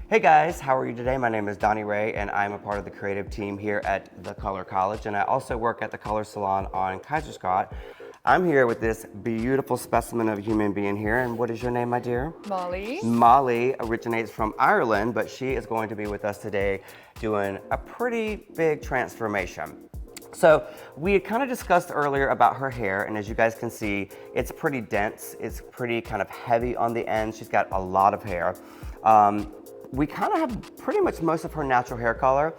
Hey guys, how are you today? My name is Donnie Ray and I'm a part of the creative team here at the Color College, and I also work at the Color Salon on Kaisersgracht. I'm here with this beautiful specimen of a human being here, and what is your name, my dear? Molly. Molly originates from Ireland, but she is going to be with us today doing a pretty big transformation. So we had kind of discussed earlier about her hair, and as you guys can see, it's pretty dense. It's pretty kind of heavy on the end. She's got a lot of hair. We kind of have pretty much most of her natural hair color.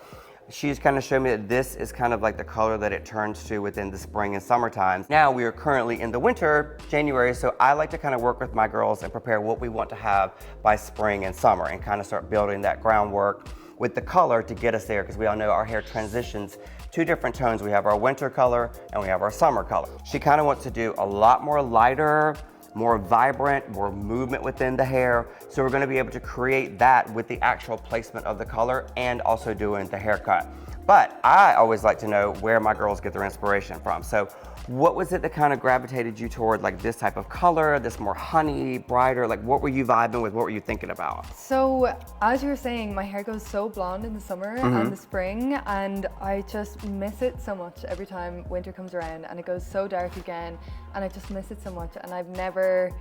She's kind of showed me that this is kind of like the color that it turns to within the spring and summer times. Now we are currently in the winter, January, so I like to kind of work with my girls and prepare what we want to have by spring and summer and kind of start building that groundwork with the color to get us there, because we all know our hair transitions two different tones. We have our winter color and we have our summer color. She kind of wants to do a lot more lighter, more vibrant, more movement within the hair. So we're gonna be able to create that with the actual placement of the color and also doing the haircut. But I always like to know where my girls get their inspiration from. So what was it that kind of gravitated you toward like this type of color, this more honey, brighter? Like what were you vibing with? What were you thinking about? So as you were saying, my hair goes so blonde in the summer and the spring, and I just miss it so much every time winter comes around, and it goes so dark again, and I just miss it so much, and I've never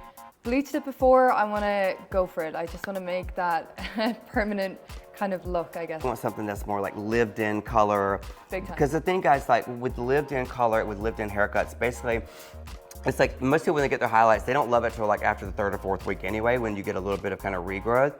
bleached it before. I want to go for it. I just want to make that permanent kind of look, I guess. I want something that's more like lived in color. Big time. Because the thing, guys, like with lived in color, with lived in haircuts, basically, it's like most people when they get their highlights, they don't love it till like after the third or fourth week anyway, when you get a little bit of kind of regrowth.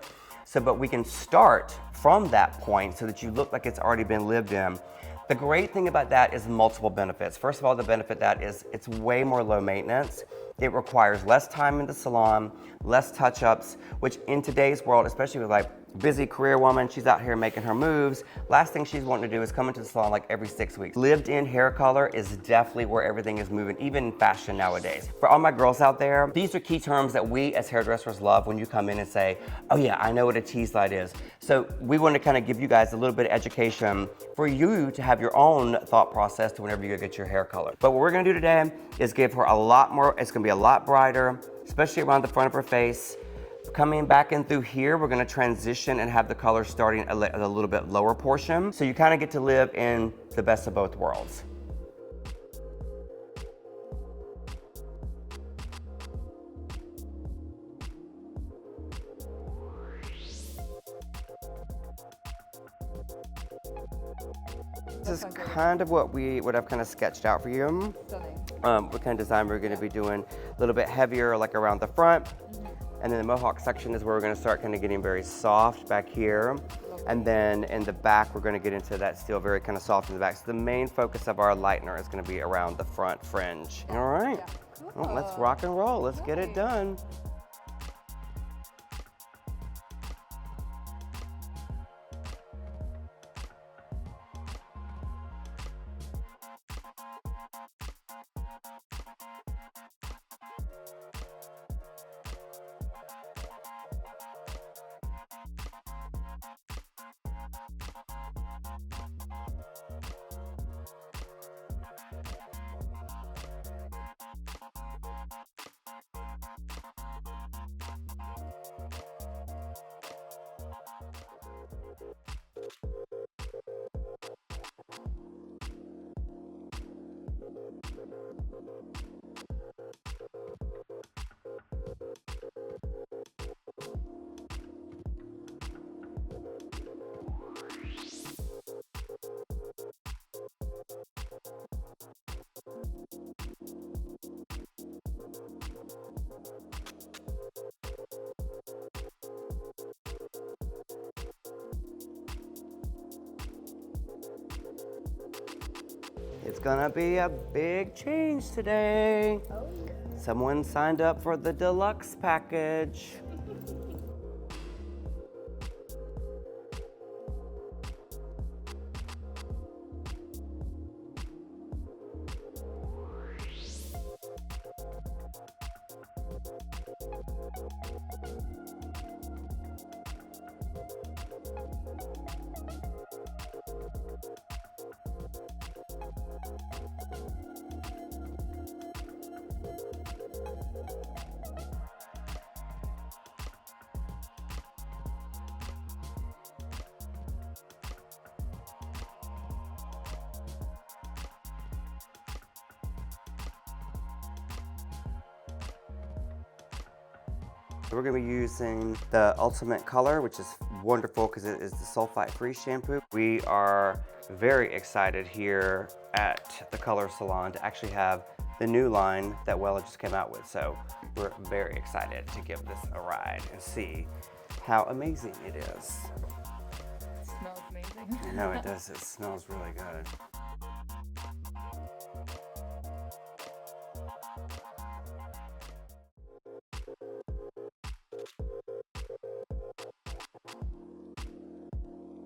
So, but we can start from that point so that you look like it's already been lived in. The great thing about that is multiple benefits. First of all, the benefit that is it's way more low maintenance. It requires less time in the salon, less touch-ups, which in today's world, especially with like busy career woman, she's out here making her moves. Last thing she's wanting to do is come into the salon like every 6 weeks. Lived in hair color is definitely where everything is moving, even in fashion nowadays. For all my girls out there, these are key terms that we as hairdressers love when you come in and say, oh yeah, I know what a tease light is. So we want to kind of give you guys a little bit of education for you to have your own thought process to whenever you get your hair color. But what we're gonna do today is give her a lot more, it's gonna be a lot brighter, especially around the front of her face. Coming back in through here, we're gonna transition and have the color starting at a little bit lower portion. So you kind of get to live in the best of both worlds. This is kind of what I've kind of sketched out for you. Stunning. What kind of design we're gonna be doing, a little bit heavier like around the front. And then the mohawk section is where we're gonna start kind of getting very soft back here. And then in the back, we're gonna get into that still very kind of soft in the back. So the main focus of our lightener is gonna be around the front fringe. All right, Yeah. well, let's rock and roll. Let's get it done. It's gonna be a big change today. Oh, yeah. Someone signed up for the deluxe package. We're gonna be using the Ultimate Color, which is wonderful because it is the sulfite-free shampoo. We are very excited here at the Color Salon to actually have the new line that Wella just came out with. So we're very excited to give this a ride and see how amazing it is. It smells amazing. I know it does, it smells really good.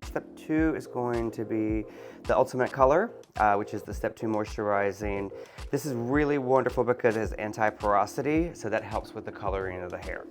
Step 2 is going to be the Ultimate Color, which is the Step 2 moisturizing. This is really wonderful because it has anti-porosity, so that helps with the coloring of the hair.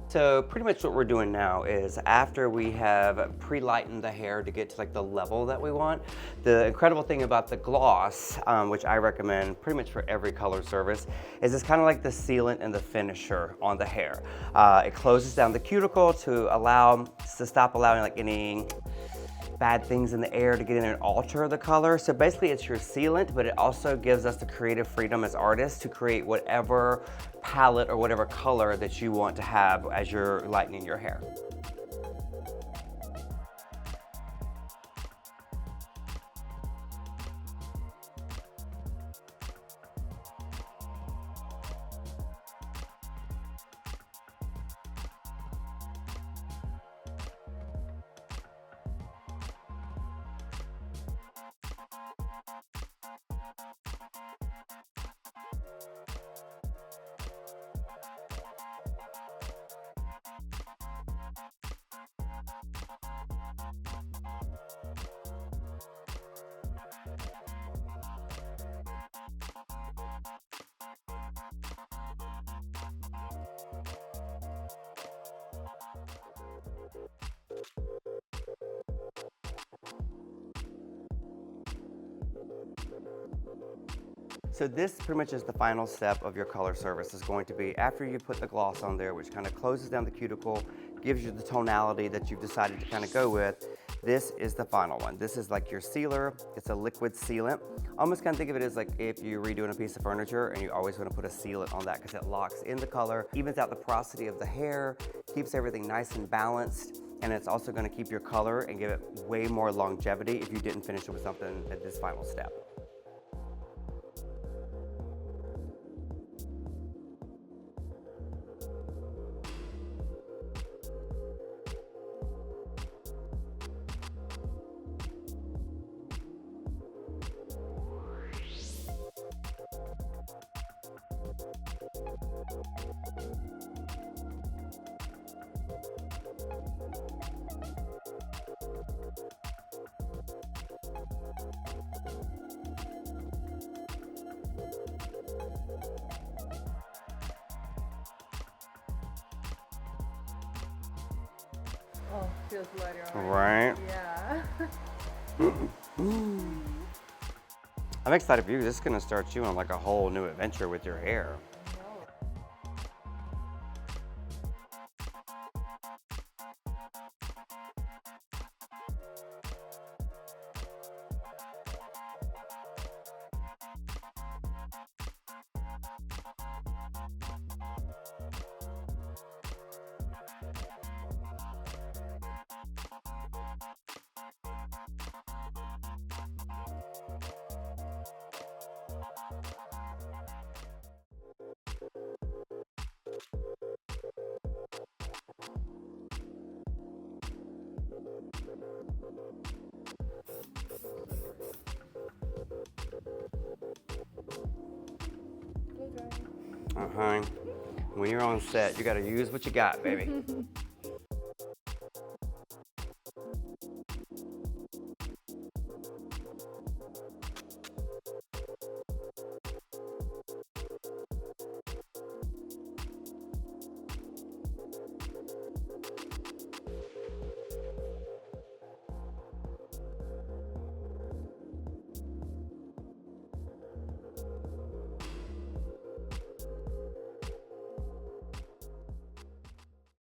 So pretty much what we're doing now is after we have pre-lightened the hair to get to like the level that we want, the incredible thing about the gloss, which I recommend pretty much for every color service, is it's kind of like the sealant and the finisher on the hair. It closes down the cuticle to stop allowing like any bad things in the air to get in and alter the color. So basically it's your sealant, but it also gives us the creative freedom as artists to create whatever palette or whatever color that you want to have as you're lightening your hair. So this pretty much is the final step of your color service. Is going to be after you put the gloss on there, which kind of closes down the cuticle, gives you the tonality that you've decided to kind of go with. This is the final one. This is like your sealer. It's a liquid sealant. Almost kind of think of it as like if you're redoing a piece of furniture and you always want to put a sealant on that because it locks in the color, evens out the porosity of the hair, keeps everything nice and balanced, and it's also going to keep your color and give it way more longevity if you didn't finish it with something at this final step. Oh, feels lighter already. Right? Yeah. I'm excited for you. This is going to start you on like a whole new adventure with your hair. When you're on set, you gotta use what you got, baby.